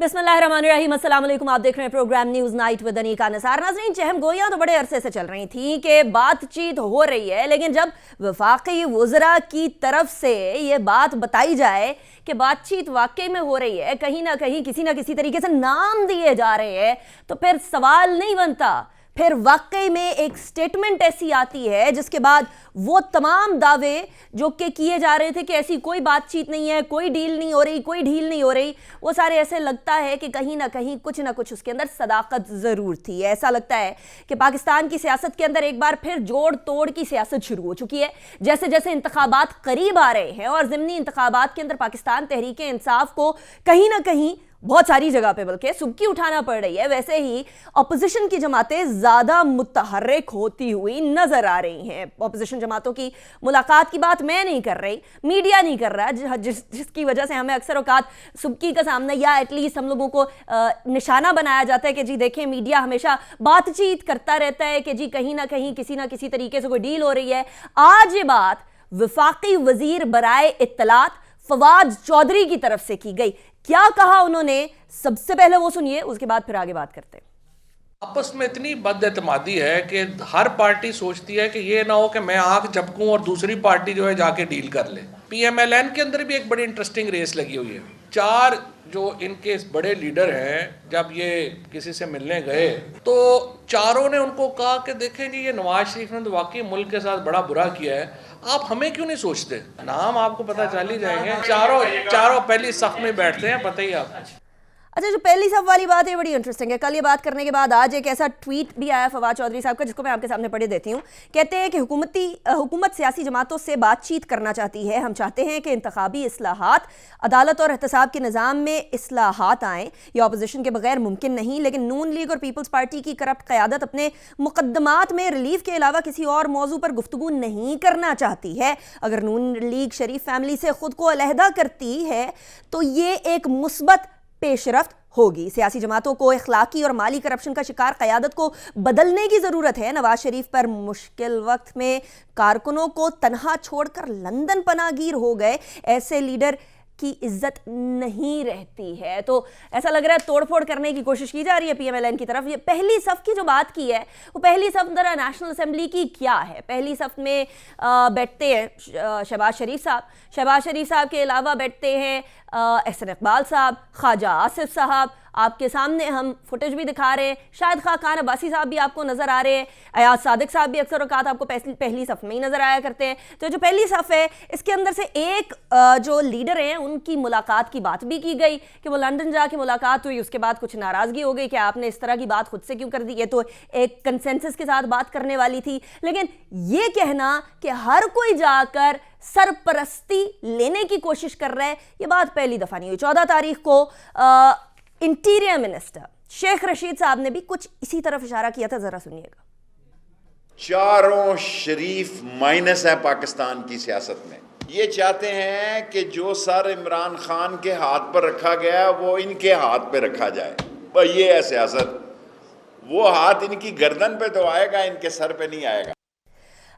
बिस्मिल्लाहिर्रहमानिर्रहीम, अस्सलाम वालेकुम। आप देख रहे हैं program news night with Anika Nisar. नाज़रीन, चहम गोइयाँ तो बड़े अरसे से चल रही थी कि बातचीत हो रही है, लेकिन जब वफाकी वज़रा की तरफ से ये बात बताई जाए कि बातचीत वाकई में हो रही है, कहीं ना कहीं किसी ना किसी तरीके से नाम दिए जा रहे हैं, तो फिर सवाल नहीं बनता। फिर वाकई में एक स्टेटमेंट ऐसी आती है जिसके बाद वो तमाम दावे जो कि किए जा रहे थे कि ऐसी कोई बातचीत नहीं है, कोई डील नहीं हो रही, कोई ढील नहीं हो रही, वो सारे ऐसे लगता है कि कहीं ना कहीं कुछ ना कुछ उसके अंदर सदाकत ज़रूर थी। ऐसा लगता है कि पाकिस्तान की सियासत के अंदर एक बार फिर जोड़ तोड़ की सियासत शुरू हो चुकी है। जैसे जैसे इंतखाबात करीब आ रहे हैं और ज़िमनी इंतखाबात के अंदर पाकिस्तान तहरीक इंसाफ को कहीं ना कहीं बहुत सारी जगह पे बल्कि सुबकी उठाना पड़ रही है, वैसे ही अपोजिशन की जमातें ज़्यादा मुतहर्रिक होती हुई नज़र आ रही हैं। अपोजिशन जमातों की मुलाकात की बात मैं नहीं कर रही, मीडिया नहीं कर रहा, जिसकी वजह से हमें अक्सर औकात सुबकी का सामना या एटलीस्ट हम लोगों को निशाना बनाया जाता है कि जी देखें, मीडिया हमेशा बातचीत करता रहता है कि जी कहीं ना कहीं किसी ना किसी तरीके से कोई डील हो रही है। आज ये बात वफाकी वजीर बराए इत्तलात फवाद चौधरी की तरफ से की गई। क्या कहा उन्होंने, सबसे पहले वो सुनिए, उसके बाद फिर आगे बात करते हैं। आपस में इतनी बदएतमादी है कि हर पार्टी सोचती है कि ये ना हो कि मैं आंख झपकूं और दूसरी पार्टी जो है जाके डील कर ले। पीएमएलएन के अंदर भी एक बड़ी इंटरेस्टिंग रेस लगी हुई है। चार जो इनके बड़े लीडर हैं, जब ये किसी से मिलने गए तो चारों ने उनको कहा कि देखें जी, ये नवाज शरीफ ने तो वाकई मुल्क के साथ बड़ा बुरा किया है, आप हमें क्यों नहीं सोचते। नाम आपको पता चल ही जाएंगे। चारों पहली सफ में बैठते हैं, पता ही आप। अच्छा, जो पहली सब वाली बात है बड़ी इंटरेस्टिंग है। कल ये बात करने के बाद आज एक ऐसा ट्वीट भी आया फवाद चौधरी साहब का, जिसको मैं आपके सामने पढ़े देती हूँ। कहते हैं कि हुकूमत सियासी जमातों से बातचीत करना चाहती है। हम चाहते हैं कि इंतखाबी इस्लाहात, अदालत और एहतसाब के निज़ाम में इस्लाहात आएँ। यह अपोजिशन के बगैर मुमकिन नहीं, लेकिन नून लीग और पीपल्स पार्टी की करप्ट क़यादत अपने मुकदमात में रिलीफ के अलावा किसी और मौजू पर गुफ्तगू नहीं करना चाहती है। अगर नून लीग शरीफ फैमिली से खुद को अलहदा करती है तो ये एक मुस्बत पेशरफ्त होगी। सियासी जमातों को इखलाकी और माली करप्शन का शिकार क़यादत को बदलने की ज़रूरत है। नवाज शरीफ पर मुश्किल वक्त में कारकुनों को तनहा छोड़कर लंदन पनाहगीर हो गए ऐसे लीडर की इज्जत नहीं रहती है। तो ऐसा लग रहा है तोड़फोड़ करने की कोशिश की जा रही है पीएमएलएन की तरफ। ये पहली सफ की जो बात की है, वो पहली सफ जरा नेशनल असेंबली की क्या है। पहली सफ में बैठते हैं शहबाज शरीफ साहब। शहबाज शरीफ साहब के अलावा बैठते हैं एहसन इकबाल साहब, ख्वाजा आसिफ साहब, आपके सामने हम फुटेज भी दिखा रहे हैं, शायद खान अब्बासी साहब भी आपको नज़र आ रहे हैं, अयाज सादिक साहब भी अक्सर औकात आपको पहली सफ़ में ही नज़र आया करते हैं। तो जो पहली सफ़ है, इसके अंदर से एक जो लीडर हैं उनकी मुलाकात की बात भी की गई कि वो लंदन जाके मुलाकात हुई, उसके बाद कुछ नाराज़गी हो गई कि आपने इस तरह की बात खुद से क्यों कर दी। है तो एक कंसेंसस के साथ बात करने वाली थी, लेकिन ये कहना कि हर कोई जाकर सरपरस्ती लेने की कोशिश कर रहा है, ये बात पहली दफ़ा नहीं हुई। 14 तारीख को इंटीरियर मिनिस्टर शेख रशीद साहब ने भी कुछ इसी तरफ इशारा किया था, जरा सुनिएगा। चारों शरीफ माइनस है पाकिस्तान की सियासत में। ये चाहते हैं कि जो सर इमरान खान के हाथ पर रखा गया वो इनके हाथ पे रखा जाए। पर ये है सियासत, वो हाथ इनकी गर्दन पे तो आएगा, इनके सर पे नहीं आएगा।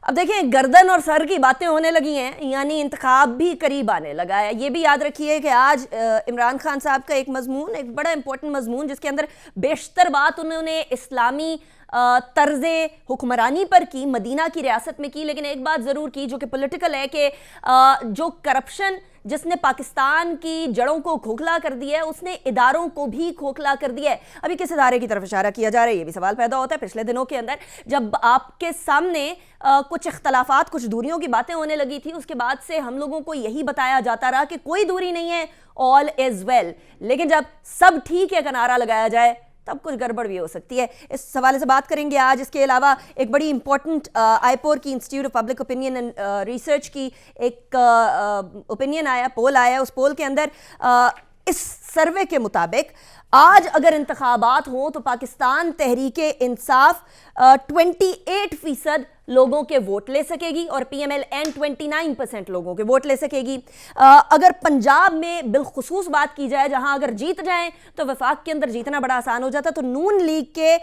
अब देखें, गर्दन और सर की बातें होने लगी हैं, यानी इंतखाब भी करीब आने लगा है। ये भी याद रखिए कि आज इमरान खान साहब का एक मजमून, एक बड़ा इंपॉर्टेंट मजमून, जिसके अंदर बेशतर बात उन्होंने इस्लामी तर्ज़े हुक्मरानी पर की, मदीना की रियासत में की, लेकिन एक बात ज़रूर की जो कि पॉलिटिकल है कि जो करप्शन जिसने पाकिस्तान की जड़ों को खोखला कर दिया है, उसने इदारों को भी खोखला कर दिया है। अभी किस इदारे की तरफ इशारा किया जा रहा है, ये भी सवाल पैदा होता है। पिछले दिनों के अंदर जब आपके सामने कुछ इख्तलाफात, कुछ दूरियों की बातें होने लगी थी, उसके बाद से हम लोगों को यही बताया जाता रहा कि कोई दूरी नहीं है, ऑल इज वेल। लेकिन जब सब ठीक है का नारा लगाया जाए तब कुछ गड़बड़ भी हो सकती है। इस हवाले से बात करेंगे आज। इसके अलावा एक बड़ी इंपॉर्टेंट आईपोर की institute of public opinion and research की एक ओपिनियन आया, पोल आया। उस पोल के अंदर इस सर्वे के मुताबिक आज अगर इंतखाबात हों तो पाकिस्तान तहरीक इंसाफ 28% लोगों के वोट ले सकेगी और PMLN 29% लोगों के वोट ले सकेगी। अगर पंजाब में बिलखुसूस बात की जाए, जहां अगर जीत जाएं तो वफाक के अंदर जीतना बड़ा आसान हो जाता, तो नून लीग के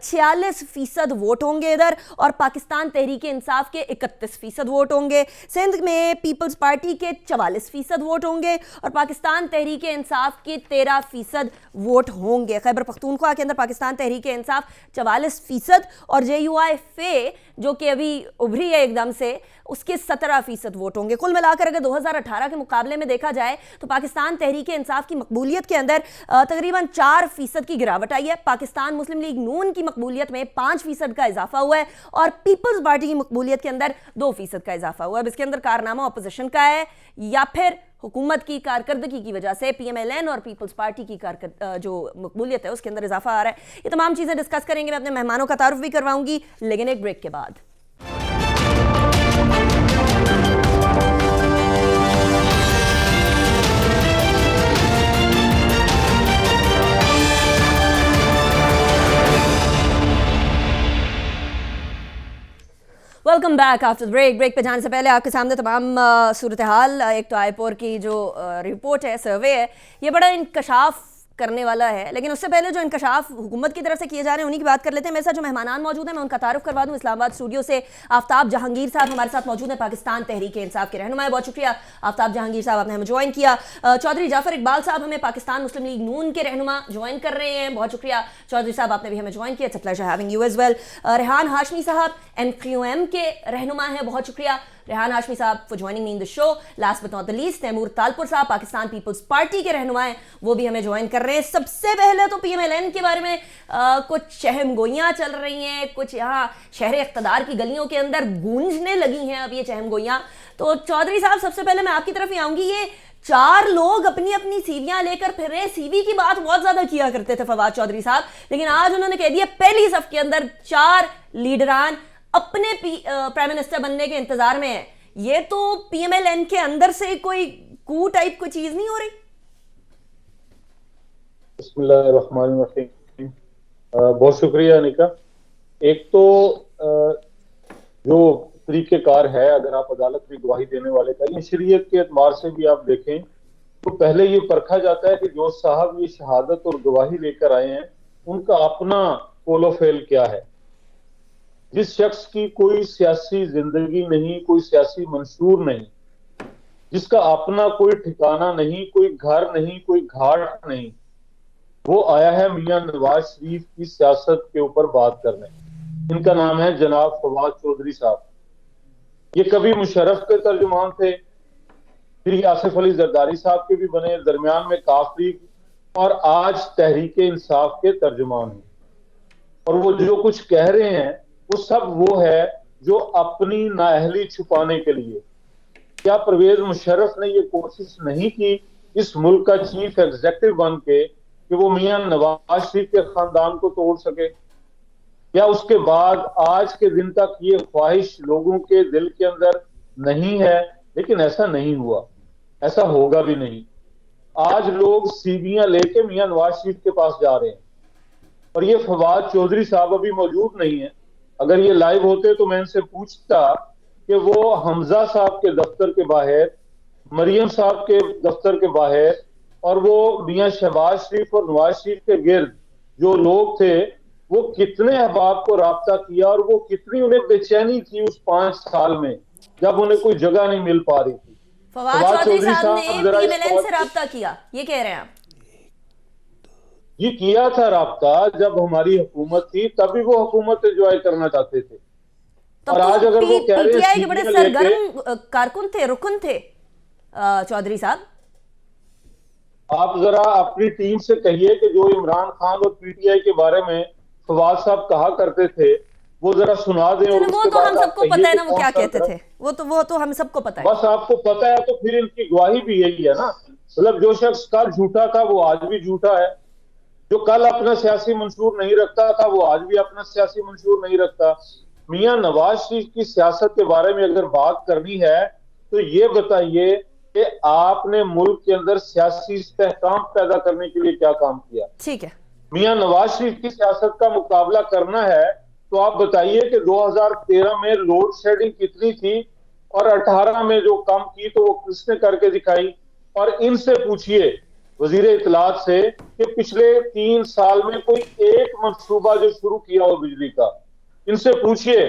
46% वोट होंगे इधर और पाकिस्तान तहरीक इंसाफ के 31% वोट होंगे। सिंध में पीपल्स पार्टी के 44% वोट होंगे और पाकिस्तान तहरीक इंसाफ के 13% वोट होंगे। खैबर पख्तूनख्वा के अंदर पाकिस्तान तहरीक इंसाफ 44% और JUI-FA जो कि अभी उभरी है एकदम से, उसके 17% वोट होंगे। कुल मिलाकर अगर 2018 के मुकाबले में देखा जाए तो पाकिस्तान तहरीक इंसाफ की मकबूलियत के अंदर तकरीबन 4% की गिरावट आई है। पाकिस्तान मुस्लिम लीग नून की मकबूलियत में 5% का इजाफा हुआ है और पीपल्स पार्टी की मकबूलियत के अंदर 2% का इजाफा हुआ है। अब इसके अंदर कारनामा अपोजिशन का है या फिर हुकूमत की कारकर्दगी की वजह से PMLN और पीपल्स पार्टी की जो मकबूलियत है उसके अंदर इजाफा आ रहा है। ये तमाम चीज़ें डिस्कस करेंगे। मैं अपने मेहमानों का तारुफ भी करवाऊंगी, लेकिन एक ब्रेक के बाद। Welcome back after break. Break पे जाने से पहले आपके सामने तमाम सूरत हाल, एक तो आईपोर की जो रिपोर्ट है, सर्वे है, ये बड़ा इंकशाफ करने वाला है, लेकिन उससे पहले जो इंकशाफ हुकूमत की तरफ से किए जा रहे हैं उन्हीं की बात कर लेते हैं। मेरे साथ जो मेहमान मौजूद हैं मैं उनका तारुफ करवा दूं। इस्लामाबाद स्टूडियो से आफ्ताब जहांगीर साहब हमारे साथ मौजूद हैं, पाकिस्तान तहरीक इंसाफ के रहनुमा। बहुत शुक्रिया आफ्ताब जहांगीर साहब, आपने हमें ज्वाइन किया। चौधरी जाफर इकबाल साहब हमें पाकिस्तान मुस्लिम लीग नून के रहनुमा ज्वाइन कर रहे हैं। बहुत शुक्रिया चौधरी साहब, आपने भी हमें ज्वाइन किया। It's a pleasure having you as well. Rehan Hashmi साहब NQM के रहनुमा हैं, बहुत शुक्रिया रेहान हाशमी साहब for joining me in the show. Last but not the least Taimur Talpur साहब पाकिस्तान पीपल्स पार्टी के रहनुमा हैं, वो भी हमें ज्वाइन कर रहे हैं। सबसे पहले तो PMLN के बारे में कुछ चहमगोइयाँ चल रही हैं, कुछ यहाँ शहर इक़्तिदार की गलियों के अंदर गूंजने लगी हैं अब ये चहमगोइयाँ। तो चौधरी साहब सबसे पहले मैं आपकी तरफ ही आऊँगी। ये 4 लोग अपनी अपनी सीवियां लेकर फिर रहे। CV की बात बहुत ज्यादा किया करते थे फवाद चौधरी साहब, लेकिन आज उन्होंने कह दिया पहली सफ के अंदर 4 लीडरान अपने प्राइम मिनिस्टर बनने के इंतजार में है। ये तो PMLN के अंदर से कोई कू टाइप कोई चीज नहीं हो रही? बिस्मिल्लाहिर्रहमानिर्रहीम। बहुत शुक्रिया अनिका। एक तो जो तरीकेकार है, अगर आप अदालत की गवाही देने वाले का, ये शरीयत के एतबार से भी आप देखें तो पहले ये परखा जाता है कि जो साहब ये शहादत और गवाही लेकर आए हैं उनका अपना कोलो फेल क्या है। जिस शख्स की कोई सियासी जिंदगी नहीं, कोई सियासी मंशूर नहीं, जिसका अपना कोई ठिकाना नहीं, कोई घर नहीं, कोई घाट नहीं, वो आया है मियां नवाज शरीफ की सियासत के ऊपर बात करने। इनका नाम है जनाब फवाद चौधरी साहब। ये कभी मुशर्रफ के तर्जुमान थे, फिर आसिफ अली जरदारी साहब के भी बने, दरमियान में काफरी और आज तहरीक इंसाफ के तर्जुमान हैं। और वो जो कुछ कह रहे हैं वो सब वो है जो अपनी नाअहली छुपाने के लिए। क्या परवेज मुशर्रफ ने ये कोशिश नहीं की इस मुल्क का चीफ एग्जीक्यूटिव बन के कि वो मियां नवाज शरीफ के खानदान को तोड़ सके? क्या उसके बाद आज के दिन तक ये ख्वाहिश लोगों के दिल के अंदर नहीं है? लेकिन ऐसा नहीं हुआ, ऐसा होगा भी नहीं। आज लोग सीवियां लेके मियां नवाज शरीफ के पास जा रहे हैं और ये फवाद चौधरी साहब अभी मौजूद नहीं है। अगर ये लाइव होते तो मैं इनसे पूछता कि वो हमजा साहब के दफ्तर के बाहर, मरियम साहब के दफ्तर के बाहर और वो मियां शहबाज शरीफ और नवाज शरीफ के गिर्द जो लोग थे वो कितने अहबाब को राब्ता किया और वो कितनी उन्हें बेचैनी थी उस 5 साल में जब उन्हें कोई जगह नहीं मिल पा रही थी। फवाद चौधरी साहब ने PMLN से राब्ता किया, ये कह रहे हैं आप? ये किया था राब्ता, जब हमारी हुकूमत थी तभी वो हुकूमत एंजॉय करना चाहते थे। तो और आज अगर वो कह रहे हैं के बड़े सरगर्म कारकुन थे, रुकन थे चौधरी साहब। आप जरा अपनी टीम से कहिए कि जो इमरान खान और PTI के बारे में फवाद साहब कहा करते थे वो जरा सुना दें। और वो तो हम सबको पता है ना, वो क्या कहते थे, वो तो हम सबको पता है। बस आपको पता है तो फिर इनकी गवाही भी यही है ना। मतलब जो शख्स कल झूठा था वो आज भी झूठा है, जो कल अपना सियासी मंशूर नहीं रखता था वो आज भी अपना सियासी मंशूर नहीं रखता। मियां नवाज शरीफ की सियासत के बारे में अगर बात करनी है तो ये बताइए कि आपने मुल्क के अंदर सियासी इस्तेहकाम पैदा करने के लिए क्या काम किया? ठीक है, मियां नवाज शरीफ की सियासत का मुकाबला करना है तो आप बताइए कि 2013 में लोड शेडिंग कितनी थी और 18 में जो कम की तो वो किसने करके दिखाई। और इनसे पूछिए, वजीर इत्तलात से, कि पिछले 3 साल में कोई एक मंसूबा जो शुरू किया हो बिजली का। इनसे पूछिए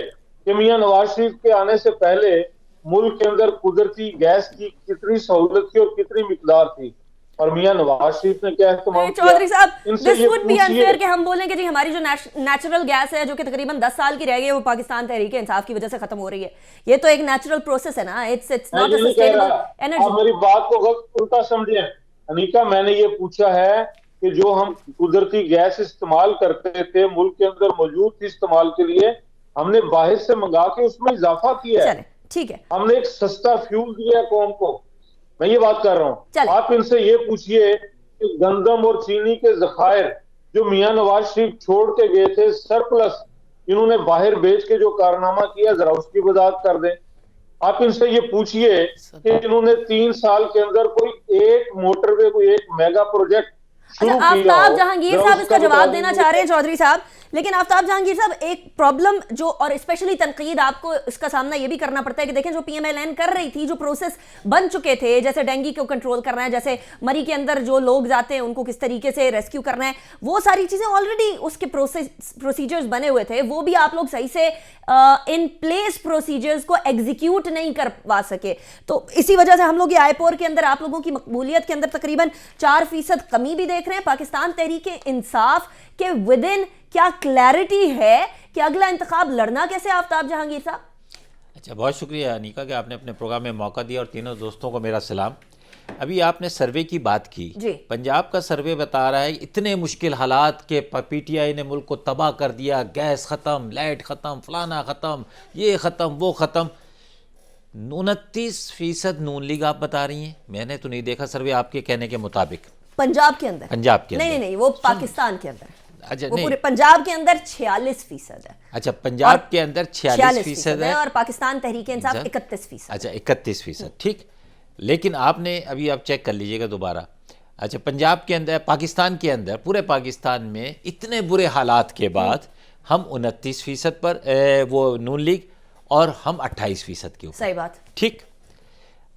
कि मियां नवाज शरीफ के आने से पहले मुल्क के अंदर कुदरती गैस की कितनी सहूलत थी और कितनी मिकदार थी, और मियां नवाज शरीफ ने क्या इस्तेमाल अरे किया। चौधरी साहब, इनसे दिस ये वुड बी पूछिए। अनफेयर कि हम बोलें कि जी हमारी जो नेचुरल गैस है जो कि तकरीबन 10 साल की रह गई है वो पाकिस्तान तहरीक इंसाफ की वजह से खत्म हो रही है। ये तो एक नेचुरल प्रोसेस है ना, इट्स मैं नॉट अ ये नहीं कह सस्टेनेबल रहा, आप एनर्जी। मेरी बात को गलत उल्टा समझे अनिका। मैंने ये पूछा है कि जो हम कुदरती गैस इस्तेमाल करते थे मुल्क के अंदर मौजूद थी इस्तेमाल के लिए, हमने बाहर से मंगा के उसमें इजाफा किया है। चले ठीक है, हमने एक सस्ता फ्यूल दिया है कौम को। मैं ये बात कर रहा चले। हूं। आप इनसे ये पूछिए कि गंदम और चीनी के जखायर जो मियां नवाज शरीफ छोड़ के गए थे सरप्लस, इन्होंने बाहर बेच के जो कारनामा किया, जरा उसकी वजाहत कर दें। आप इनसे ये पूछिए कि इन्होंने 3 साल के अंदर कोई एक मोटरवे, कोई एक मेगा प्रोजेक्ट अच्छा, शुरू किया आफ्ताब हो, जहांगीर जरा साहब इसका उसका जवाब बता देना दीजिए। चाह रहे हैं चौधरी साहब, लेकिन आफ्ताब जहांगीर साहब एक प्रॉब्लम जो, और स्पेशली तनकीद आपको इसका सामना ये भी करना पड़ता है कि देखें जो पीएमएलएन कर रही थी, जो प्रोसेस बन चुके थे, जैसे डेंगू को कंट्रोल करना है, जैसे मरी के अंदर जो लोग जाते हैं उनको किस तरीके से रेस्क्यू करना है, वो सारी चीजें ऑलरेडी उसके प्रोसीजर्स बने हुए थे, वो भी आप लोग सही से इन प्लेस प्रोसीजर्स को एग्जीक्यूट नहीं करवा सके। तो इसी वजह से हम लोग ये आईपोर के अंदर आप लोगों की मकबूलियत के अंदर तकरीबन 4% कमी भी देख रहे हैं। पाकिस्तान तहरीक इंसाफ के विद इन क्या क्लैरिटी है कि अगला इंतखाब लड़ना कैसे, आफ्ताब जहांगीर साहब? अच्छा, बहुत शुक्रिया अनिका कि आपने अपने प्रोग्राम में मौका दिया, और तीनों दोस्तों को मेरा सलाम। अभी आपने सर्वे की बात की जी। पंजाब का सर्वे बता रहा है इतने मुश्किल हालात के पीटीआई ने मुल्क को तबाह कर दिया, गैस ख़त्म, लाइट ख़त्म, फलाना ख़त्म, ये ख़त्म, वो ख़त्म। 29% नून लीग आप बता रही हैं, मैंने तो नहीं देखा सर्वे आपके कहने के मुताबिक। पंजाब के अंदर? पंजाब के नहीं अंदर। नहीं, वो पाकिस्तान के अंदर। अच्छा, वो नहीं, पूरे पंजाब के अंदर 46% है। अच्छा, पंजाब के अंदर 46% है और पाकिस्तान तहरीक इंसाफ 31%। अच्छा, 31%, ठीक। लेकिन आपने अभी आप चेक कर लीजिएगा दोबारा। अच्छा, पंजाब के अंदर, पाकिस्तान के अंदर, पूरे पाकिस्तान में इतने बुरे हालात के बाद हम 29% पर वो नून लीग, और हम 28% के ऊपर। सही बात। ठीक।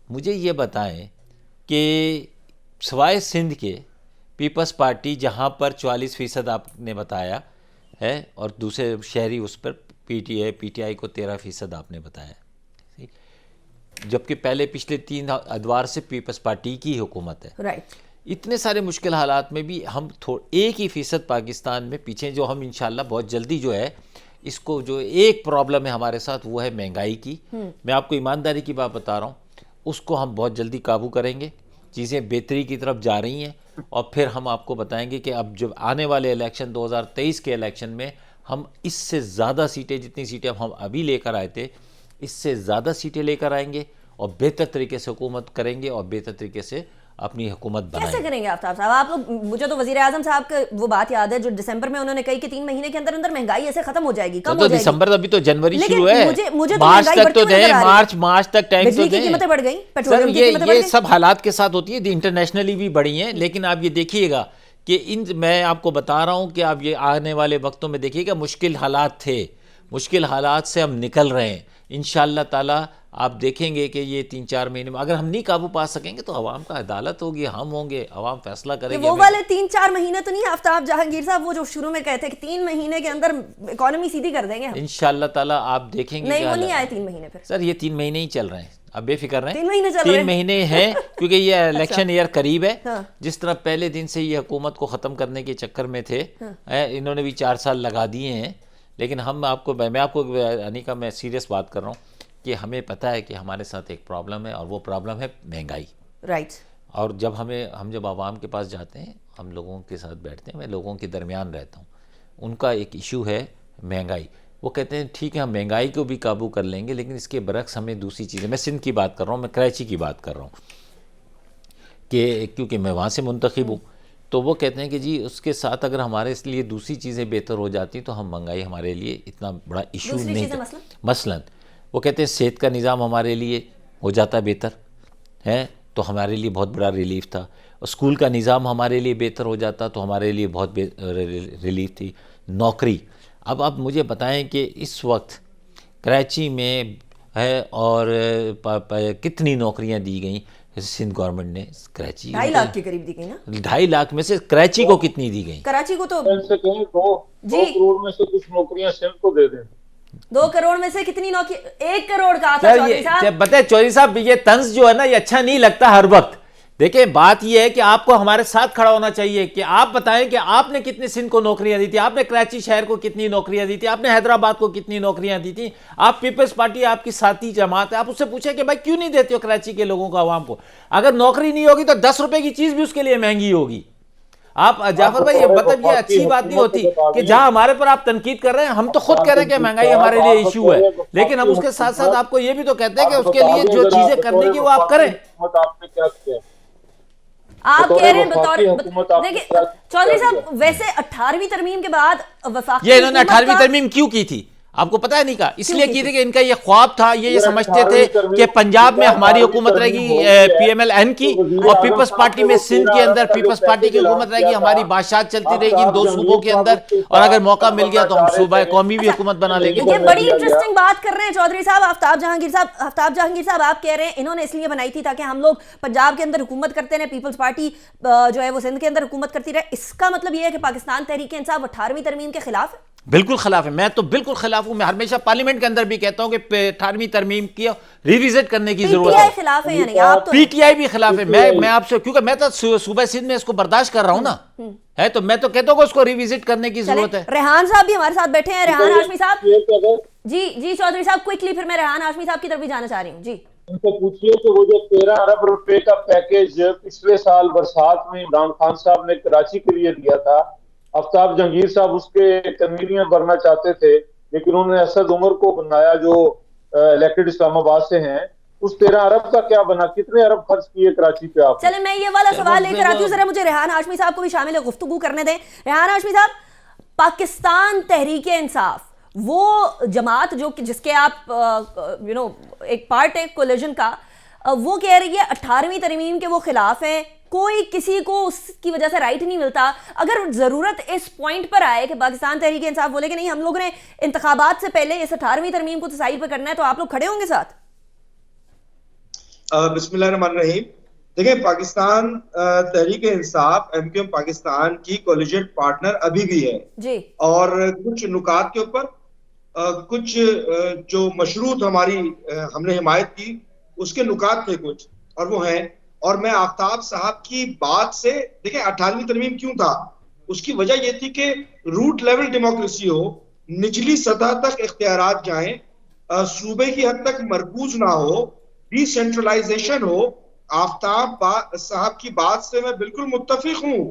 मुझे ये बताएं कि सवाए सिंध के पीपल्स पार्टी जहाँ पर 44% आपने बताया है, और दूसरे शहरी उस पर पीटीआई को 13% आपने बताया, जबकि पहले पिछले 3 अदवार से पीपल्स पार्टी की हुकूमत है। राइट। इतने सारे मुश्किल हालात में भी हम 1% पाकिस्तान में पीछे, जो हम इंशाल्लाह बहुत जल्दी जो है इसको, जो एक प्रॉब्लम है हमारे साथ वो है महंगाई की। मैं आपको ईमानदारी की बात बता रहा हूँ, उसको हम बहुत जल्दी काबू करेंगे। चीज़ें बेहतरी की तरफ जा रही हैं, और फिर हम आपको बताएंगे कि अब जब आने वाले इलेक्शन 2023 के इलेक्शन में हम इससे ज़्यादा सीटें, जितनी सीटें हम अभी लेकर आए थे, इससे ज़्यादा सीटें लेकर आएंगे और बेहतर तरीके से हुकूमत करेंगे और बेहतर तरीके से अपनी हुकूमत बनाएंगे। कैसे करेंगे आफ्ताब साहब? आप लोग, मुझे तो वजीर आजम साहब का वो बात याद है जो दिसंबर में उन्होंने कही कि 3 महीने के अंदर अंदर महंगाई ऐसे खत्म हो जाएगी, कम हो जाएगी। दिसंबर, अभी तो जनवरी लेकिन शुरू है, मुझे तो मार्च महंगाई तक तो बढ़ती हुई दें, नजर आ रही है। मार्च तक टाइम तो बिजली की दें। कीमतें बढ़ गई, सर, पेट्रोलियम की कीमतें बढ़ ये गई। सब हालात के साथ होती है, इंटरनेशनली भी बढ़ी हैं। लेकिन आप ये देखिएगा कि मैं आपको बता रहा हूँ कि आप ये आने वाले वक्तों में देखिएगा, मुश्किल हालात थे, मुश्किल हालात से हम निकल रहे हैं इंशाअल्लाह ताला। आप देखेंगे कि ये 3-4 महीने में अगर हम नहीं काबू पा सकेंगे तो अवाम का अदालत होगी, हम होंगे, अवाम फैसला करेंगे। वो वाले 3-4 महीने तो नहीं आफ्ताब जहांगीर साहब, वो जो शुरू में कहते हैं कि 3 महीने के अंदर इकोनॉमी सीधी कर देंगे हम। इंशाअल्लाह ताला आप देखेंगे। नहीं, वो नहीं आए 3 महीने फिर। सर, ये 3 महीने ही चल रहे हैं, अब बेफिक्र रहें। 3 महीने चल रहे हैं। 3 महीने हैं क्योंकि ये इलेक्शन ईयर करीब है। हाँ। जिस तरह पहले दिन से ये हुकूमत को ख़त्म करने के चक्कर में थे, इन्होंने भी 4 साल लगा दिए हैं। लेकिन मैं आपको अनिका, मैं सीरियस बात कर रहा हूँ कि हमें पता है कि हमारे साथ एक प्रॉब्लम है, और वो प्रॉब्लम है महंगाई। राइट। और जब हम जब आवाम के पास जाते हैं, हम लोगों के साथ बैठते हैं, मैं लोगों के दरमियान रहता हूँ, उनका एक इशू है महंगाई। वो कहते हैं ठीक है, हम महंगाई को भी काबू कर लेंगे, लेकिन इसके बरक्स हमें दूसरी चीज़ें, मैं सिंध की बात कर रहा हूँ, मैं कराची की बात कर रहा हूँ, कि क्योंकि मैं वहाँ से मुंतखब हूँ, तो वो कहते हैं कि जी उसके साथ अगर हमारे लिए दूसरी चीज़ें बेहतर हो जाती तो हम महंगाई हमारे लिए इतना बड़ा इशू नहीं था। मसलन वो कहते हैं सेहत का निज़ाम हमारे लिए हो जाता बेहतर है तो हमारे लिए बहुत बड़ा रिलीफ था, स्कूल का निज़ाम हमारे लिए बेहतर हो जाता तो हमारे लिए बहुत रिलीफ थी, नौकरी, अब आप मुझे बताएं कि इस वक्त कराची में है और कितनी नौकरियां दी गई सिंध गवर्नमेंट ने? कराची 2.5 लाख के करीब दी गई ना। 2.5 लाख में से कराची को कितनी दी गई? कराची को तो से कहें दो जी। करोड़ में से कुछ नौकरियां सिंध को दे दें। 2 करोड़ में से कितनी नौकरी? 1 करोड़ कहा था चौधरी साहब। बताए चौधरी साहब, ये तंज जो है ना, ये अच्छा नहीं लगता हर वक्त। देखिए बात यह है कि आपको हमारे साथ खड़ा होना चाहिए कि आप बताएं कि आपने कितने सिंध को नौकरियां दी थी, आपने कराची शहर को कितनी नौकरियां दी थी, आपने हैदराबाद को कितनी नौकरियां दी थी। आप पीपल्स पार्टी आपकी साथी जमात है, आप उससे पूछें कि भाई क्यों नहीं देते हो कराची के लोगों को, आवाम को? अगर नौकरी नहीं होगी तो 10 रुपए की चीज भी उसके लिए महंगी होगी। आप जाफर भाई, ये मतलब ये अच्छी बात नहीं होती कि जहां हमारे पर आप तनकीद कर रहे हैं, हम तो खुद कह रहे हैं कि महंगाई हमारे लिए इशू है, लेकिन हम उसके साथ साथ आपको ये भी तो कहते हैं कि उसके लिए जो चीजें करने की वो आप करें। आपने क्या किया? आप बतौर कह रहे हैं वफाकी हुकूमत आपने देखिए क्या चौधरी किया? साहब, वैसे 18वीं तरमीम के बाद वफाकी ये इन्होंने हुकूमत 18वीं का- तरमीम क्यों की थी आपको पता है? नहीं कहा, इसलिए की की थी? थी कि इनका ये ख्वाब था, ये समझते थे कि पंजाब में हमारी हुकूमत रहेगी PMLN की, और पीपल्स पार्टी में सिंध के अंदर पीपल्स पार्टी की हुकूमत रहेगी, हमारी बादशाह चलती रहेगी इन 2 सूबों के अंदर, और अगर मौका मिल गया तो हम सूबा कौमी भी हुकूमत बना लेंगे। ये बड़ी इंटरेस्टिंग बात कर रहे हैं चौधरी साहब। आफ्ताब जहांगीर साहब आप कह रहे हैं इन्होंने इसलिए बनाई थी ताकि हम लोग पंजाब के अंदर हुकूमत करते रहे, पीपल्स पार्टी जो है वो सिंध के अंदर हुकूमत करती रहे। इसका मतलब ये है कि पाकिस्तान तहरीक इंसाफ 18वीं तरमीम के खिलाफ है? बिल्कुल खिलाफ है, मैं तो बिल्कुल खिलाफ हूं। मैं हमेशा पार्लियामेंट के अंदर भी कहता हूं कि 18वीं तरमीम की रिविजिट करने की जरूरत पीटीआई है। खिलाफ है या नहीं? आप तो पीटीआई भी खिलाफ है। मैं आपसे, क्योंकि मैं तो सूबा सिंध में इसको बर्दाश्त कर रहा हूं ना, है तो मैं तो कहता हूं कि उसको रिविजिट करने की चलें, जरूरत है। रेहान साहब भी हमारे साथ बैठे हैं। रेहान हाशमी साहब अगर जी चौधरी साहब क्विकली, फिर मैं रेहान हाशमी साहब की तरफ भी जाना चाह रही हूँ जी। उनसे पूछिए कि वो जो 13 अरब रुपए का पैकेज पिछले साल बरसात में इमरान खान साहब ने कराची के लिए दिया था, आफ्ताब जहांगीर साहब उसके कन्वीनियर बनना चाहते थे, लेकिन उन्होंने असद उमर को बनाया जो इलेक्टेड इस्लामाबाद से हैं। उस 13 अरब का क्या बना? कितने अरब खर्च किए कराची पे आप? चले मैं ये वाला सवाल लेकर आती हूँ, जरा मुझे रेहान हाशमी साहब को भी शामिल गुफ्तगू करने दें। रेहान हाशमी साहब, पाकिस्तान तहरीक इंसाफ वो जमात जो जिसके आप एक पार्ट है कोलिजन का, वो कह रही है 18वीं तरमीम के वो खिलाफ है, कोई किसी को उसकी वजह से राइट नहीं मिलता। अगर जरूरत इस पॉइंट पर आए कि पाकिस्तान तहरीक इंसाफ बोले कि नहीं हम लोग ने इंतखाबात से पहले इस 18वीं तरमीम को तसाइल पर करना है, तो आप लोग खड़े होंगे साथ? बिस्मिल्लाहिर्रहमानिर्रहीम। देखिए, पाकिस्तान तहरीक इंसाफ MQM पाकिस्तान की कोलिजन पार्टनर अभी भी है जी, और कुछ नुकात के ऊपर कुछ जो मशरूत हमारी हमने हिमायत की उसके नुकात थे कुछ, और वो हैं। और मैं आफ्ताब साहब की बात से, देखिए 18वीं तरमीम क्यों था, उसकी वजह ये थी कि रूट लेवल डेमोक्रेसी हो, निचली सतह तक इख्तियारात जाएं, सूबे की हद तक मरकूज ना हो, डिसेंट्रलाइजेशन हो। आफ्ताब साहब की बात से मैं बिल्कुल मुत्तफिक हूं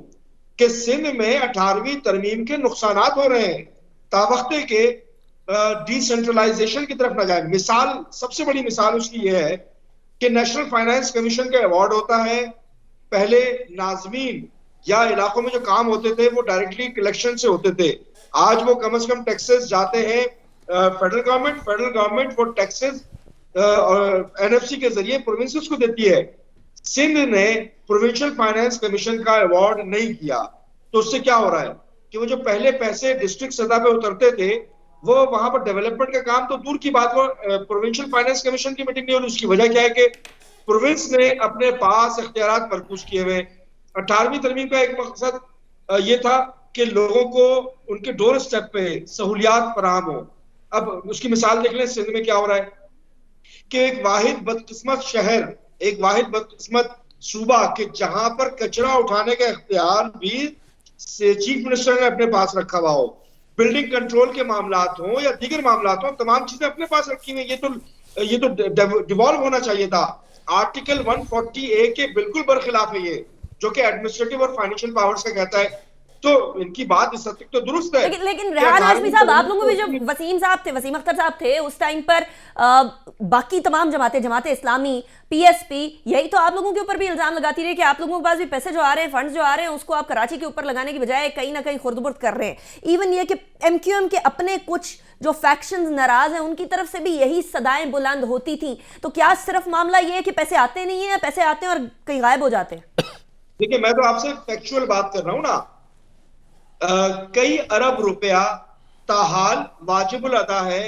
कि सिंध में 18वीं तरमीम के नुकसानात हो रहे हैं, तावख्ते के डिसेंट्रलाइजेशन की तरफ ना जाए। मिसाल, सबसे बड़ी मिसाल उसकी यह है कि नेशनल फाइनेंस कमीशन का अवार्ड होता है, पहले नाजमीन या इलाकों में जो काम होते थे वो डायरेक्टली कलेक्शन से होते थे, आज वो कम से कम टैक्सेस जाते हैं फेडरल गवर्नमेंट वो टैक्सेस NFC के जरिए प्रोविंसेस को देती है। सिंध ने प्रोविंशियल फाइनेंस कमीशन का अवार्ड नहीं किया, तो उससे क्या हो रहा है कि वो जो पहले पैसे डिस्ट्रिक्ट सतह पे उतरते थे, वो वहां पर डेवलपमेंट का काम तो दूर की बात, वो प्रोविंशियल फाइनेंस कमीशन की मीटिंग नहीं हो रही। उसकी वजह क्या है कि प्रोविंस ने अपने पास इख्तियारात मरकूज किए हुए। 18वीं तरमीम का एक मकसद ये था कि लोगों को उनके डोर स्टेप पे सहूलियात फराहम हो। अब उसकी मिसाल देख लें, सिंध में क्या हो रहा है कि एक वाहिद बदकिस्मत शहर, एक वाहिद बदकिस्मत सूबा के जहां पर कचरा उठाने का इख्तियार भी चीफ मिनिस्टर ने अपने पास रखा हुआ हो, बिल्डिंग कंट्रोल के मामलात हो या दीगर मामलात हो, तमाम चीजें अपने पास रखी हुई। ये तो डिवॉल्व होना चाहिए था। आर्टिकल 140A के बिल्कुल बरखिलाफ है ये, जो कि एडमिनिस्ट्रेटिव और फाइनेंशियल पावर्स का कहता है। तो इनकी बात इस हद तक तो दुरुस्त है। लेकिन रेहान हाशमी साहब, आप लोगों में जो वसीम अख्तर साहब थे उस टाइम पर, बाकी तमाम जमातें इस्लामी, PSP, यही तो आप लोगों के ऊपर भी इल्जाम लगाती रही कि आप लोगों के पास भी पैसे जो आ रहे हैं, फंड्स जो आ रहे हैं, उसको आप कराची के ऊपर लगाने की बजाय कहीं ना कहीं खुर्द-बुर्द कर रहे हैं। इवन ये कि MQM के अपने कुछ जो फैक्शंस नाराज हैं उनकी तरफ से भी यही सदाएं बुलंद होती थी। तो क्या सिर्फ मामला ये है कि पैसे आते नहीं है, पैसे आते हैं और कहीं गायब हो जाते हैं? देखिए, मैं तो आपसे फैक्चुअल बात कर रहा हूं ना। कई अरब रुपया ताहाल वाजिबुल अदा है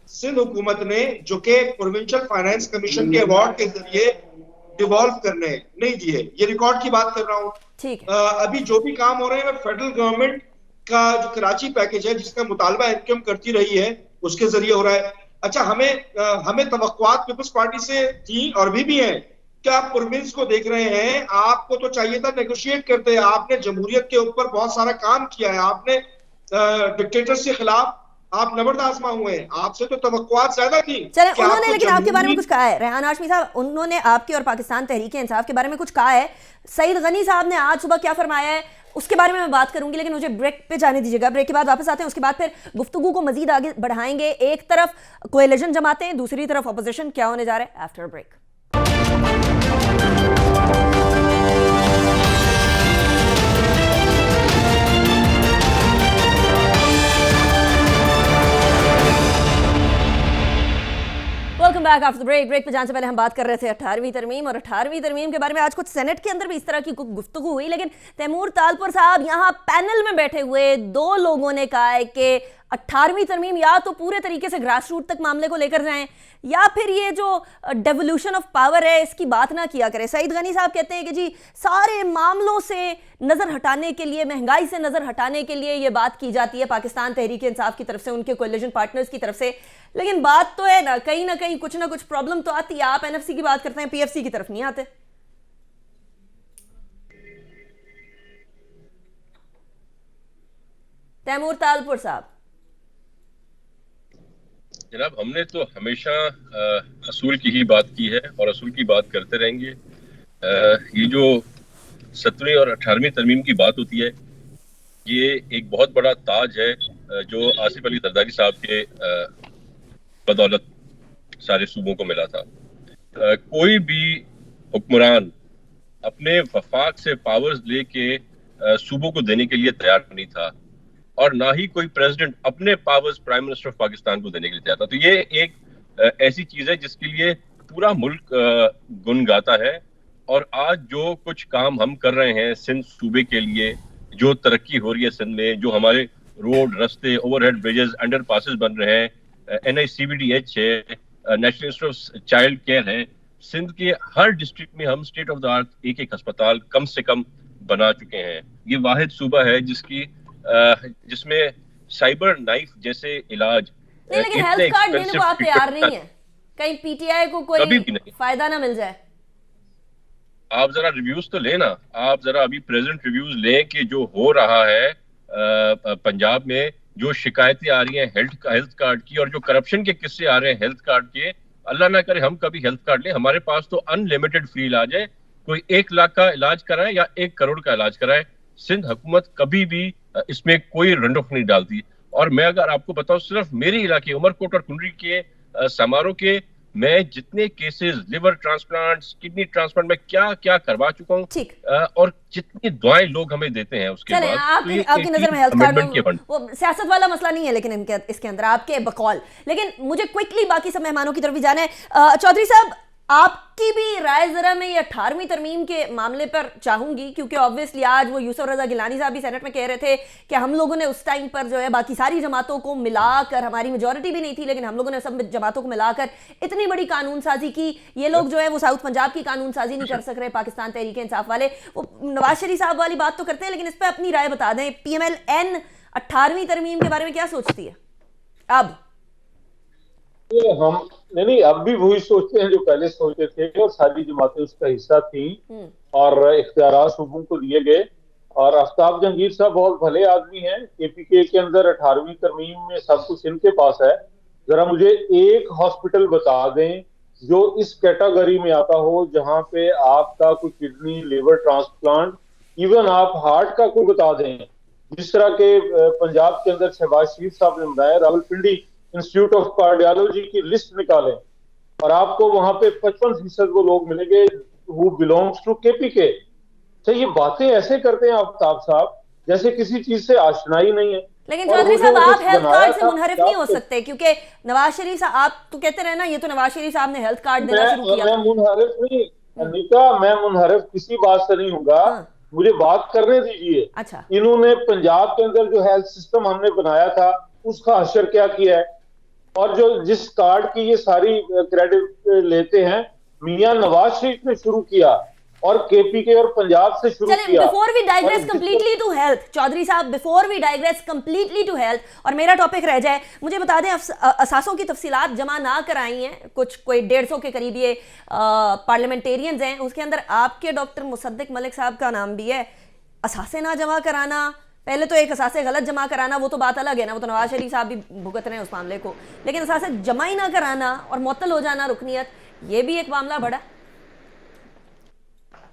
सिंध हुकूमत ने, जो कि प्रोविंशियल फाइनेंस कमीशन के अवार्ड के जरिए डिवॉल्व करने नहीं दिए। ये रिकॉर्ड की बात कर रहा हूँ। ठीक अभी जो भी काम हो रहे हैं फेडरल गवर्नमेंट का जो कराची पैकेज है जिसका मुतालबा इनकम करती रही है उसके जरिए हो रहा है। अच्छा, हमें तवक्कुआत पीपल्स पार्टी से थी और भी हैं। क्या आप प्रोविंस को देख रहे हैं? आपको तो चाहिए था नेगोशिएट करते। आपने जमहूरियत के ऊपर बहुत सारा काम किया है, आपने डिक्टेटर्स के खिलाफ आप नबर्द आजमा हुए हैं, आपसे तो तवक्कुआत ज्यादा थी। चले, उन्होंने लेकिन आपके बारे में कुछ कहा है, रेहान हाशमी साहब, उन्होंने आपके और पाकिस्तान तहरीक इंसाफ के बारे में कुछ कहा है। सईद गनी साहब ने आज सुबह क्या फरमाया है उसके बारे में मैं बात करूंगी, लेकिन मुझे ब्रेक पे जाने दीजिएगा। ब्रेक के बाद वापस आते हैं, उसके बाद फिर गुफ्तगू को मजीद आगे बढ़ाएंगे। एक तरफ कोएलिशन जमाते हैं, दूसरी तरफ अपोजिशन, क्या होने जा रहा है after break. Welcome back after break. Break पे जाने से पहले हम बात कर रहे थे 18वीं तरमीम, और 18वीं तरमीम के बारे में आज कुछ सेनेट के अंदर भी इस तरह की गुफ्तगू हुई, लेकिन तैमूर तालपुर साहब यहाँ पैनल में बैठे हुए दो लोगों ने कहा है कि 18वीं तरमीम या तो पूरे तरीके से ग्रास रूट तक मामले को लेकर जाएं, या फिर ये जो डेवोल्यूशन ऑफ पावर है इसकी बात ना किया करें। सईद गनी साहब कहते हैं कि जी सारे मामलों से नज़र हटाने के लिए, महंगाई से नज़र हटाने के लिए ये बात की जाती है पाकिस्तान तहरीक इंसाफ की तरफ से, उनके कोलिशन पार्टनर्स की तरफ से, लेकिन बात तो है ना कहीं कुछ ना कुछ प्रॉब्लम तो आती है। आप एनएफसी की बात करते हैं, पीएफसी की तरफ नहीं आते। तैमूर तालपुर साहब। जनाब, हमने तो हमेशा असूल की ही बात की है और असूल की बात करते रहेंगे। ये जो 17वीं और 18वीं तरमीम की बात होती है, ये एक बहुत बड़ा ताज है जो आसिफ अली जरदारी साहब के बदौलत सारे सूबों को मिला था। कोई भी हुक्मरान अपने वफाक से पावर्स लेके सूबों को देने के लिए तैयार नहीं था, और ना ही कोई प्रेसिडेंट अपने powers prime minister of Pakistan को देने के लिए तैयार था। तो ये एक ऐसी चीज है जिसके लिए पूरा मुल्क गुन गाता है। और आज जो कुछ काम हम कर रहे हैं सिंध सूबे के लिए, जो तरक्की हो रही है सिंध में, जो हमारे रोड, रास्ते, ओवरहेड ब्रिजेस, अंडर पासेस बन रहे हैं, NICVDH है, national institute of child care है, सिंध के हर डिस्ट्रिक्ट में हम स्टेट ऑफ द आर्ट एक अस्पताल कम से कम बना चुके हैं। ये वाहिद सूबा है जिसमें साइबर नाइफ जैसे इलाज, लेकिन हेल्थ कार्ड देने को आप तैयार नहीं है, कहीं पीटीआई को कोई फायदा ना मिल जाए। आप जरा रिव्यूज तो लेना, आप जरा अभी प्रेजेंट रिव्यूज लें कि जो हो रहा है पंजाब में, जो शिकायतें आ रही हैं हेल्थ कार्ड की, और जो करप्शन के किस्से आ रहे हैं हेल्थ कार्ड के। अल्लाह ना करे हम कभी हेल्थ कार्ड लें, हमारे पास तो अनलिमिटेड फ्री इलाज है। कोई 1 लाख का इलाज कराए या 1 करोड़ का इलाज कराए, सिंध हुकूमत कभी भी इसमें कोई रंडोफ नहीं डालती। और मैं अगर आपको बताऊं, सिर्फ मेरे इलाके उमरकोट और कुंडरी के समारोह के मैं जितने cases, liver transplants, kidney transplant, में क्या क्या करवा चुका हूँ, और जितनी दुआएं लोग हमें देते हैं उसके बाद। आपकी नजर में हेल्थ कार्ड में वो सियासत वाला मसला नहीं है, लेकिन इसके अंदर आपके बकौल। लेकिन मुझे क्विकली बाकी सब मेहमानों की तरफ भी जाना है। चौधरी साहब, आपकी भी राय जरा मैं ये 18वीं तरमीम के मामले पर चाहूंगी, क्योंकि ऑब्वियसली आज वो यूसुफ रजा गिलानी साहब भी सेनेट में कह रहे थे कि हम लोगों ने उस टाइम पर जो है बाकी सारी जमातों को मिलाकर, हमारी मेजॉरिटी भी नहीं थी लेकिन हम लोगों ने सब जमातों को मिलाकर इतनी बड़ी कानून साजी की। ये लोग जो है वो साउथ पंजाब की कानून साजी नहीं कर सक रहे, पाकिस्तान तहरीक इंसाफ वाले। वो नवाज शरीफ साहब वाली बात तो करते हैं, लेकिन इस पर अपनी राय बता दें। PMLN 18वीं तरमीम के बारे में क्या सोचती है अब? हम नहीं अब भी वही सोचते हैं जो पहले सोचते थे, और सारी जमातें उसका हिस्सा थी और इख्तियारात सूबों को दिए गए। और आफ्ताब जहांगीर साहब बहुत भले आदमी हैं। KPK के अंदर 18वीं तरमीम में सब कुछ इनके पास है। जरा मुझे एक हॉस्पिटल बता दें जो इस कैटेगरी में आता हो, जहां पे आपका कोई किडनी, लिवर ट्रांसप्लांट, इवन आप हार्ट का कोई बता दें। जिस तरह के पंजाब के अंदर शहबाज शरीफ साहब ने बताया, रावलपिंडी इंस्टीट्यूट ऑफ कार्डियोलॉजी की लिस्ट निकालें और आपको वहां पे 55% वो लोग मिलेंगे हु बिलोंग्स टू KPK। तो ये बातें ऐसे करते हैं आफ्ताब साहब जैसे किसी चीज से आशनाई नहीं है। लेकिन चौधरी साहब, आप हेल्थ कार्ड से मुनहरिफ नहीं हो सकते, क्योंकि नवाज शरीफ साहब, आप तो कहते रहे ना, ये तो नवाज शरीफ साहब ने हेल्थ कार्ड देना शुरू किया। मैं मुनहरिफ नहीं अनिका, मैं मुनहरिफ किसी बात से नहीं होगा। मुझे बात करने दीजिए। अच्छा, इन्होंने पंजाब के अंदर जो हेल्थ सिस्टम हमने बनाया था, उसका हशर क्या किया है, और जो जिस कार्ड की ये सारी क्रेडिट लेते हैं, मियां नवाज शरीफ ने शुरू किया और केपीके और पंजाब से शुरू चलें, किया। Before we digress completely to health, Chaudhary साहब, before we digress completely to health और मेरा टॉपिक रह जाए, मुझे बता दें असासों की तफसीलात जमा ना कराई हैं कुछ, कोई 150 के करीब ये पार्लियामेंटेरियंस हैं, उसके अंदर आपके डॉक्टर मुसद्दिक मलिक साहब का नाम भी है। असासे ना जमा कराना, पहले तो एक असासे गलत जमा कराना, वो तो बात अलग है ना, वो तो नवाज शरीफ साहब भी भुगत रहे हैं उस मामले को, लेकिन असासे जमा ही ना कराना और मुअत्तल हो जाना रुकनियत, ये भी एक मामला बड़ा।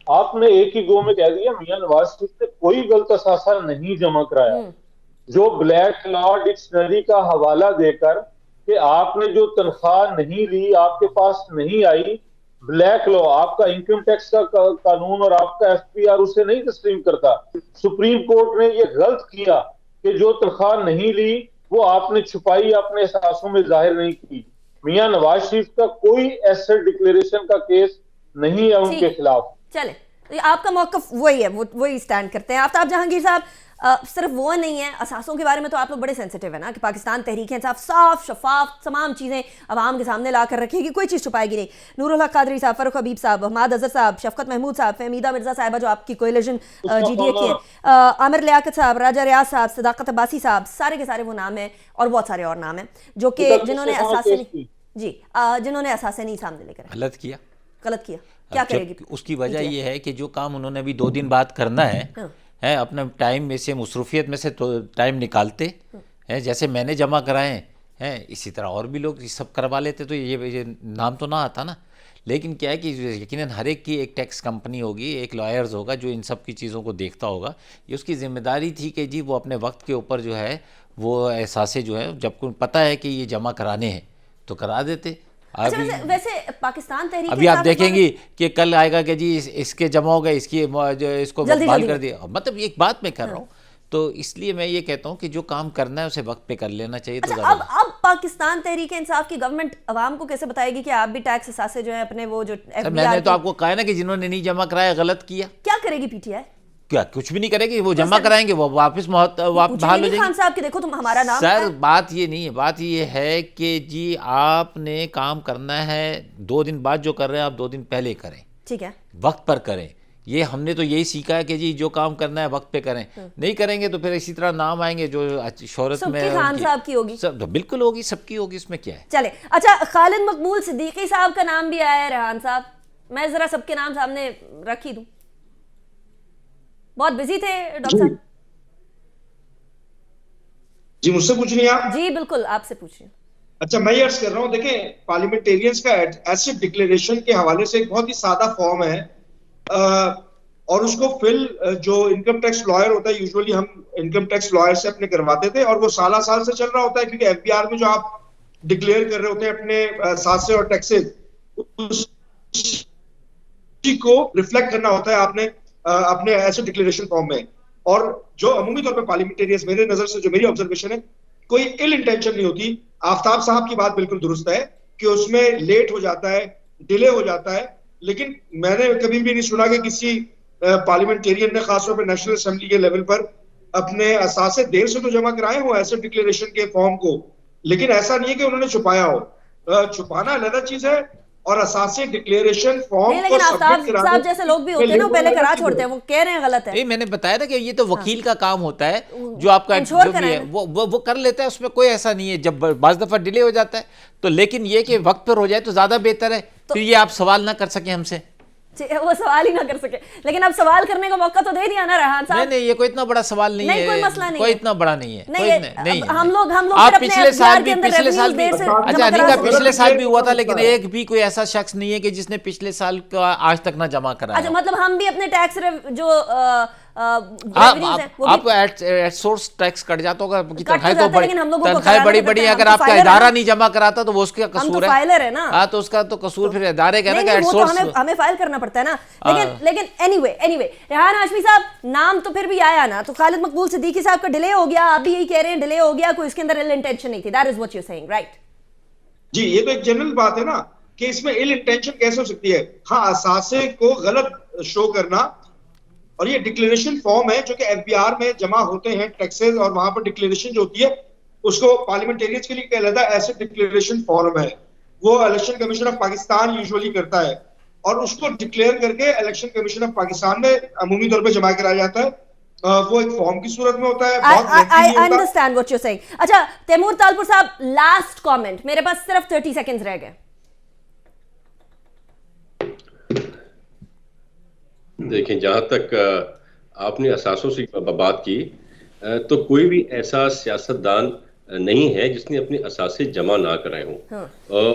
आपने एक ही गो में कह दिया मियां नवाज शरीफ ने कोई गलत असासा नहीं जमा कराया। जो ब्लैक लॉ डिक्शनरी का हवाला देकर कि आपने जो तनख्वाह नहीं ली, आपके पास नहीं आई, ब्लैक लॉ आपका इनकम टैक्स का कानून और आपका एफपीआर उसे नहीं तस्लीम करता। सुप्रीम कोर्ट ने यह गलत किया कि जो तनख्वाह नहीं ली वो आपने छुपाई, अपने एहसासों में जाहिर नहीं की। मियां नवाज शरीफ का कोई एसेट डिक्लेरेशन का केस नहीं है उनके खिलाफ। चले, तो आपका मौकफ वही है, वही स्टैंड करते हैं। आफ्ताब जहांगीर साहब, सिर्फ वो नहीं है, असासों के बारे में तो आप लोग बड़े सेंसिटिव है ना, कि पाकिस्तान तहरीक इंसाफ साफ शफाफ तमाम चीज़ें अवाम के सामने ला कर रखेगी, कोई चीज़ छुपाएगी नहीं। नूरुल हक कादरी साहब, फ़ारूक हबीब साहब, हमाद अजहर साहब, शफकत महमूद साहब, फहमीदा मिर्जा साहिबा जो आपकी कोएलिशन जीडीए की है, आमिर लियाकत साहब, राजा रियाज साहब, सदाकत अब्बासी साहब, सारे के सारे वो नाम हैं और बहुत सारे और नाम हैं जो कि जिन्होंने असासे नहीं सामने लेकर गलत किया। क्या करेगी उसकी वजह यह है कि जो काम उन्होंने अभी 2 दिन बाद करना है अपने टाइम में से, मसरूफियत में से तो टाइम निकालते हैं, जैसे मैंने जमा कराए हैं इसी तरह और भी लोग सब करवा लेते तो ये नाम तो ना आता ना। लेकिन क्या है कि यकीनन हर एक की एक टैक्स कंपनी होगी, एक लॉयर्स होगा जो इन सब की चीज़ों को देखता होगा। ये उसकी जिम्मेदारी थी कि जी वो अपने वक्त के ऊपर जो है वो एहसासे जो है जब को पता है कि ये जमा कराने हैं तो करा देते। अच्छा, वैसे पाकिस्तान तहरीक अभी आप देखेंगे कि कल आएगा कि जी इसके जमा हो गए, इसको बहाल कर दिया। मतलब एक बात मैं कर रहा हूँ, तो इसलिए मैं ये कहता हूँ कि जो काम करना है उसे वक्त पे कर लेना चाहिए। अच्छा, तो अब पाकिस्तान तहरीक इंसाफ की गवर्नमेंट अवाम को कैसे बताएगी कि आप भी टैक्स असासे जो है अपने वो जो मैंने तो आपको कहा ना कि जिन्होंने नहीं जमा कराया गलत किया। क्या करेगी पीटीआई? क्या कुछ भी नहीं करेगी, वो जमा कराएंगे, वो वापस बहाल हो जाएंगे। खान साहब के देखो तुम हमारा नाम सर, बात ये नहीं है, बात ये है कि जी आपने काम करना है 2 दिन बाद जो कर रहे हैं आप 2 दिन पहले करें, ठीक है, वक्त पर करें। ये हमने तो यही सीखा है कि जी जो काम करना है वक्त पे करें, नहीं करेंगे तो फिर इसी तरह नाम आएंगे जो शोहरत में खान साहब की होगी, सब बिल्कुल होगी, सबकी होगी, इसमें क्या है। चले, अच्छा, खालिद मकबूल सिद्दीकी साहब का नाम भी आया है, रेहान साहब, मैं जरा सबके नाम सामने रख ही दूं। बहुत बिजी थे डॉक्टर साहब जी, मुझसे पूछ रही हैं आप? जी बिल्कुल, आपसे पूछिए। अच्छा, मैं ये अर्ज कर रहा हूँ, देखें पार्लियामेंटेरियंस का एसेट डिक्लेरेशन के हवाले से एक बहुत ही सादा फॉर्म है और उसको फिल जो इनकम टैक्स लॉयर होता है, यूजुअली हम इनकम टैक्स लॉयर से अपने करवाते थे और वो साल से चल रहा होता है, क्योंकि एफबीआर में जो आप डिक्लेयर कर रहे होते हैं अपने सासे और टैक्सेस, उसी को रिफ्लेक्ट करना होता है आपने अपने एसेट डिक्लेरेशन फॉर्म में। और जो अमूमी तौर पर पार्लियामेंटेरियंस, मेरे नजर से जो मेरी ऑब्जर्वेशन है, कोई इल इंटेंशन नहीं होती। आफ्ताब साहब की बात बिल्कुल दुरुस्त है कि उसमें लेट हो जाता है, डिले हो जाता है, लेकिन मैंने कभी भी नहीं सुना कि किसी पार्लियामेंटेरियन ने खासतौर पर नेशनल असेंबली के लेवल पर अपने असासे देर से तो जमा कराए हो एसेट डिक्लेरेशन के फॉर्म को, लेकिन ऐसा नहीं है कि उन्होंने छुपाया हो। छुपाना अलग चीज है और असासे डिक्लेरेशन फॉर्म को सबमिट कराने, साहब जैसे लोग भी होते हैं ना, पहले करा छोड़ते हैं, वो कह रहे हैं गलत है। मैंने बताया ना कि ये तो वकील का काम होता है, जो आपका जो भी है वो कर लेता है, उसमें कोई ऐसा नहीं है। जब बाज़ दफा डिले हो जाता है तो, लेकिन ये कि वक्त पर हो जाए तो ज्यादा बेहतर है, फिर ये आप सवाल ना कर सके हमसे, वो सवाल ही ना कर सके। लेकिन अब सवाल करने का मौका तो दे दिया ना रेहान साहब। नहीं, ये कोई इतना बड़ा सवाल नहीं है, कोई मसला नहीं, कोई इतना बड़ा नहीं है, नहीं। हम लोग आप पिछले साल भी अच्छा अनिका, पिछले साल भी हुआ था, लेकिन एक भी कोई ऐसा शख्स नहीं है कि जिसने पिछले साल का आज तक ना जमा कराया। अच्छा, मतलब हम भी अपने टैक्स जो आपको एट सोर्स टैक्स कट जाता होगा, तनख्वाहें बड़ी बड़ी, अगर आपका इदारा नहीं जमा कराता तो वो उसका कसूर है। फाइलर है ना, हाँ, तो उसका तो कसूर फिर इदारे का ना, वो तो हमें फाइल करना पड़ता है ना। लेकिन एनीवे रेहान हाशमी साहब, नाम तो फिर भी आया ना, तो खालिद मकबूल सिद्दीकी साहब का डिले हो गया, आप भी यही कह रहे हैं डिले हो गया, कोई इसके अंदर इल इंटेंशन नहीं थी, that is what you are saying, right? जी, ये तो एक जनरल बात है ना कि इसमें इल इंटेंशन कैसे हो सकती है। हाँ, असासे को गलत शो करना, और ये डिक्लेरेशन फॉर्म है जो कि एफबीआर में जमा होते हैं टैक्सेस, और वहां पर डिक्लेरेशन जो होती है उसको पार्लियामेंटेरियंस के लिए एक अलग एसेट डिक्लेरेशन फॉर्म है, वो election commission of Pakistan usually करता है, और उसको डिक्लेयर करके इलेक्शन कमीशन ऑफ पाकिस्तान में अमूमी तौर पे जमा कराया जाता है। वो एक फॉर्म की सूरत में होता है, बहुत I understand what you saying. अच्छा तैमूर तालपुर साहब, लास्ट कमेंट, मेरे पास सिर्फ 30 सेकंड्स रह गए। देखें, जहां तक आपने असासों से बात की, तो कोई भी ऐसा सियासतदान नहीं है जिसने अपने असासे जमा ना कराए हों। हाँ।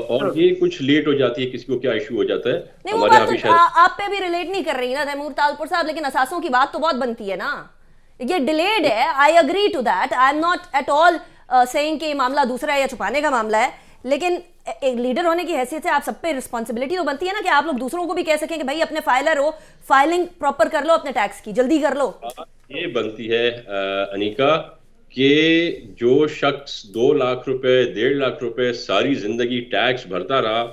और ये कुछ लेट हो जाती है, किसी को क्या इशू हो जाता है, नहीं, वो हमारे बात यहाँ भी तो आप पे भी रिलेट नहीं कर रही ना तैमूर तालपुर साहब, लेकिन असासों की बात तो बहुत बनती है ना। ये डिलेड है, I agree to that, I am not at all saying कि मामला दूसरा है या छुपाने का मामला है, लेकिन एक लीडर होने की हैसियत से आप सब पे रिस्पॉन्सिबिलिटी तो बनती है ना कि आप लोग दूसरों को भी कह सकें कि भाई अपने फाइलर हो, फाइलिंग प्रॉपर कर लो, अपने टैक्स की जल्दी कर लो। ये बनती है अनीका कि जो शख्स 2 लाख रुपए 1.5 लाख रुपए सारी जिंदगी टैक्स भरता रहा,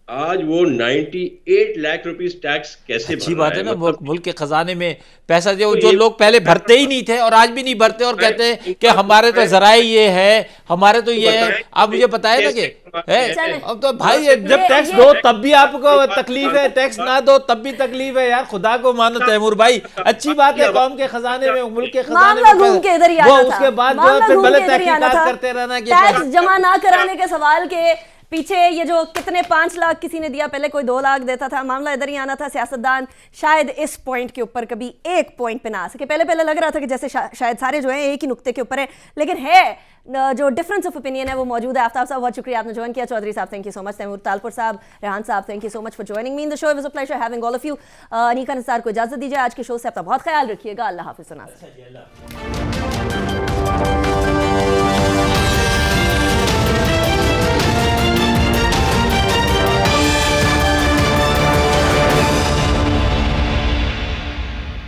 आज वो 98 लाख रुपीस टैक्स कैसे अच्छी भर बात रहा है ना, मतलब मुल्क के खजाने में पैसा जो लोग पहले भरते ही नहीं थे और आज भी नहीं भरते, और कहते हैं कि हमारे तो जराए ये है, हमारे तो ये है। आप मुझे बताए ना कि अब तो भाई जब टैक्स दो तब भी आपको तकलीफ है, टैक्स ना दो तब भी तकलीफ है। यार खुदा को मानो तैमूर भाई, अच्छी बात है कौम के खजाने में, मुल्क के खजाने में घूम के इधर ही आना था, उसके बाद जो है फिर गलत तहकीकात करते रहना कि टैक्स जमा ना कराने के सवाल के पीछे ये जो कितने 5 लाख किसी ने दिया, पहले कोई 2 लाख देता था, मामला इधर ही आना था। सियासतदान शायद इस पॉइंट के ऊपर कभी एक पॉइंट पे ना आ सके। पहले लग रहा था कि जैसे शायद सारे जो है एक ही नुक्ते के ऊपर है, लेकिन है जो डिफरेंस ऑफ ओपिनियन है वो मौजूद है। आफ्ताब साहब बहुत शुक्रिया आपने ज्वाइन किया, चौधरी साहब thank you so much, Taimur Talpur साहब, रेहान साहब thank you so much for joining me in the show, it was a pleasure having all of you. Anika Nisar को इजाजत दीजिए, आज के शो से अपना बहुत ख्याल रखिएगा, अल्लाह हाफिज़।